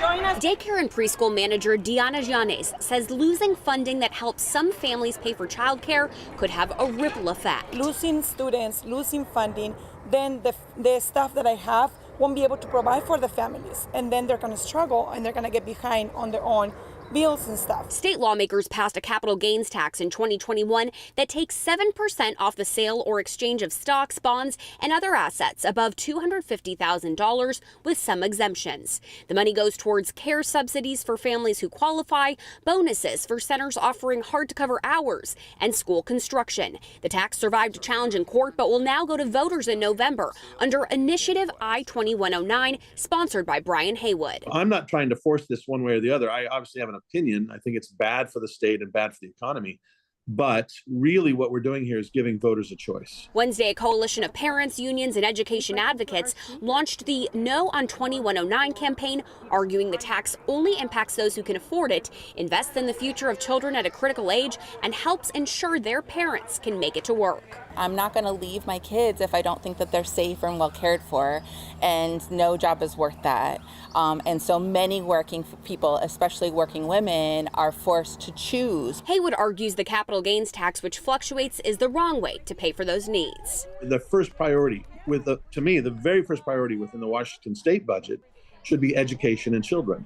join us. Daycare and preschool manager Diana Giannes says losing funding that helps some families pay for childcare could have a ripple effect. Losing students, losing funding, then the staff that I have won't be able to provide for the families. And then they're going to struggle and they're going to get behind on their own bills and stuff. State lawmakers passed a capital gains tax in 2021 that takes 7% off the sale or exchange of stocks, bonds, and other assets above $250,000 with some exemptions. The money goes towards care subsidies for families who qualify, bonuses for centers offering hard-to-cover hours, and school construction. The tax survived a challenge in court but will now go to voters in November under Initiative I-2109, sponsored by Brian Haywood. I'm not trying to force this one way or the other. I obviously have an opinion. I think it's bad for the state and bad for the economy. But really what we're doing here is giving voters a choice. Wednesday, a coalition of parents, unions, and education advocates launched the No on 2109 campaign, arguing the tax only impacts those who can afford it, invests in the future of children at a critical age, and helps ensure their parents can make it to work. I'm not going to leave my kids if I don't think that they're safe and well cared for, and no job is worth that. And so many working people, especially working women, are forced to choose. Haywood argues the capital gains tax, which fluctuates, is the wrong way to pay for those needs. The first priority, to me, the very first priority within the Washington state budget should be education and children.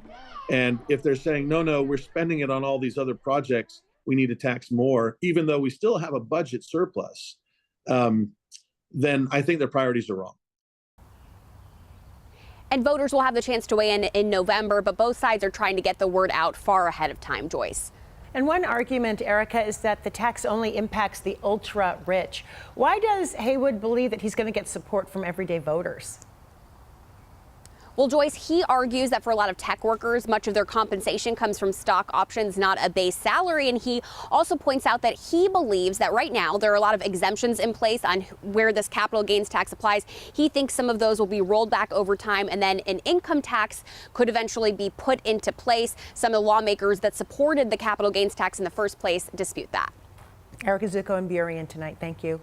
And if they're saying, no, we're spending it on all these other projects, we need to tax more, even though we still have a budget surplus, then I think their priorities are wrong. And voters will have the chance to weigh in November, but both sides are trying to get the word out far ahead of time, Joyce. And one argument, Erica, is that the tax only impacts the ultra rich. Why does Haywood believe that he's going to get support from everyday voters? Well, Joyce, he argues that for a lot of tech workers, much of their compensation comes from stock options, not a base salary. And he also points out that he believes that right now there are a lot of exemptions in place on where this capital gains tax applies. He thinks some of those will be rolled back over time, and then an income tax could eventually be put into place. Some of the lawmakers that supported the capital gains tax in the first place dispute that. Erica Zucco and Burien tonight. Thank you.